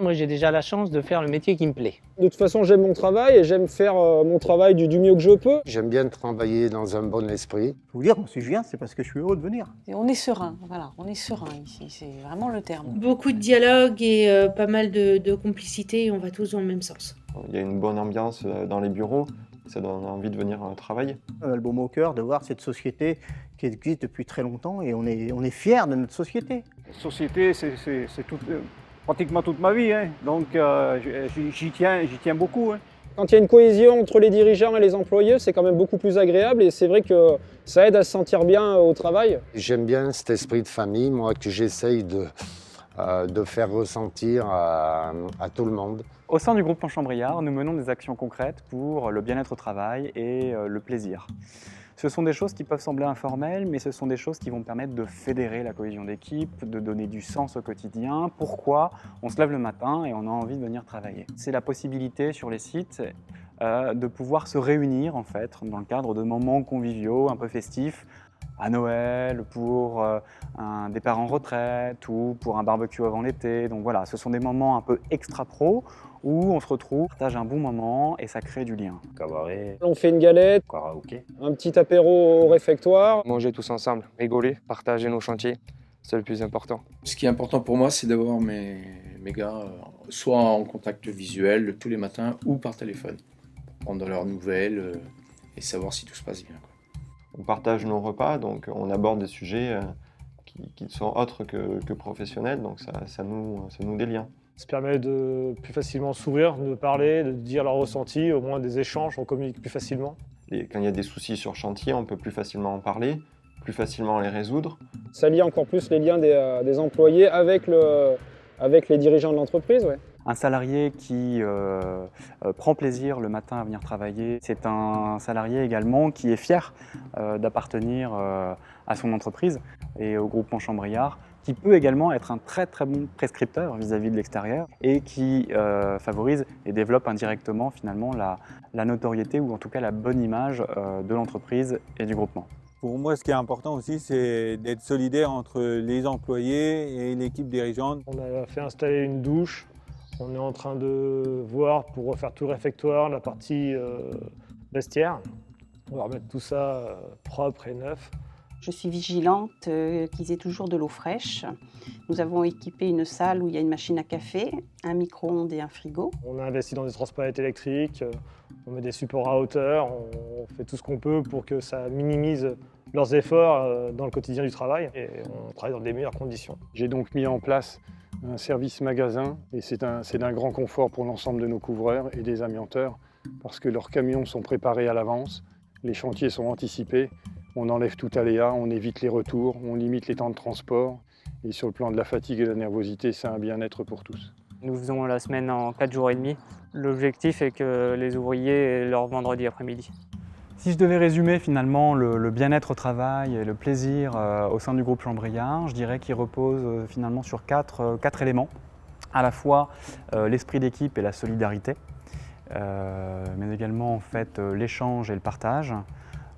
Moi, j'ai déjà la chance de faire le métier qui me plaît. De toute façon, j'aime mon travail et j'aime faire mon travail du mieux que je peux. J'aime bien travailler dans un bon esprit. Faut vous dire, si je viens, c'est parce que je suis heureux de venir. Et on est serein, voilà, on est serein ici, c'est vraiment le terme. Beaucoup de dialogue et pas mal de complicité, on va tous dans le même sens. Il y a une bonne ambiance dans les bureaux, ça donne envie de venir travailler. On a le baume au cœur de voir cette société qui existe depuis très longtemps et on est fiers de notre société. La société, c'est pratiquement toute ma vie, hein. Donc j'y tiens beaucoup. Hein. Quand il y a une cohésion entre les dirigeants et les employés, c'est quand même beaucoup plus agréable et c'est vrai que ça aide à se sentir bien au travail. J'aime bien cet esprit de famille, moi, que j'essaye de faire ressentir à tout le monde. Au sein du groupe Pontchambriard, nous menons des actions concrètes pour le bien-être au travail et le plaisir. Ce sont des choses qui peuvent sembler informelles, mais ce sont des choses qui vont permettre de fédérer la cohésion d'équipe, de donner du sens au quotidien. Pourquoi on se lève le matin et on a envie de venir travailler? C'est la possibilité sur les sites de pouvoir se réunir en fait dans le cadre de moments conviviaux, un peu festifs, à Noël, pour un départ en retraite ou pour un barbecue avant l'été. Donc voilà, ce sont des moments un peu extra-pro où on se retrouve, partage un bon moment et ça crée du lien. Cabaret, On fait une galette, karaoké. un petit apéro au réfectoire. Manger tous ensemble, rigoler, partager nos chantiers, c'est le plus important. Ce qui est important pour moi, c'est d'avoir mes gars soit en contact visuel tous les matins ou par téléphone, pour prendre leurs nouvelles et savoir si tout se passe bien, quoi. On partage nos repas, donc on aborde des sujets qui sont autres que professionnels, donc ça noue des liens. Ça permet de plus facilement sourire, de parler, de dire leur ressenti, au moins des échanges, on communique plus facilement. Et quand il y a des soucis sur chantier, on peut plus facilement en parler, plus facilement les résoudre. Ça lie encore plus les liens des employés avec les dirigeants de l'entreprise. Ouais. Un salarié qui prend plaisir le matin à venir travailler, c'est un salarié également qui est fier d'appartenir à son entreprise et au groupe Pontchambriard, qui peut également être un très très bon prescripteur vis-à-vis de l'extérieur et qui favorise et développe indirectement finalement la notoriété ou en tout cas la bonne image de l'entreprise et du groupement. Pour moi, ce qui est important aussi, c'est d'être solidaire entre les employés et l'équipe dirigeante. On a fait installer une douche. On est en train de voir pour refaire tout le réfectoire, la partie vestiaire. On va remettre tout ça propre et neuf. Je suis vigilante qu'ils aient toujours de l'eau fraîche. Nous avons équipé une salle où il y a une machine à café, un micro-ondes et un frigo. On a investi dans des transports électriques, on met des supports à hauteur, on fait tout ce qu'on peut pour que ça minimise leurs efforts dans le quotidien du travail et on travaille dans des meilleures conditions. J'ai donc mis en place un service magasin et c'est d'un grand confort pour l'ensemble de nos couvreurs et des amianteurs parce que leurs camions sont préparés à l'avance, les chantiers sont anticipés, on enlève tout aléa, on évite les retours, on limite les temps de transport et sur le plan de la fatigue et de la nervosité, c'est un bien-être pour tous. Nous faisons la semaine en 4 jours et demi. L'objectif est que les ouvriers aient leur vendredi après-midi. Si je devais résumer finalement le bien-être au travail et le plaisir au sein du groupe Chambriard, je dirais qu'il repose finalement sur quatre éléments. À la fois l'esprit d'équipe et la solidarité, mais également en fait l'échange et le partage,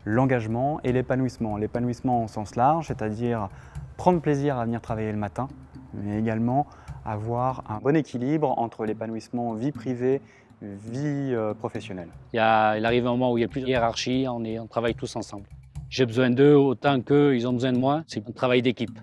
l'engagement et l'épanouissement. L'épanouissement au sens large, c'est-à-dire prendre plaisir à venir travailler le matin, mais également avoir un bon équilibre entre l'épanouissement vie privée, vie professionnelle. Il arrive un moment où il n'y a plus de hiérarchie, on travaille tous ensemble. J'ai besoin d'eux autant qu'eux, ils ont besoin de moi, c'est un travail d'équipe.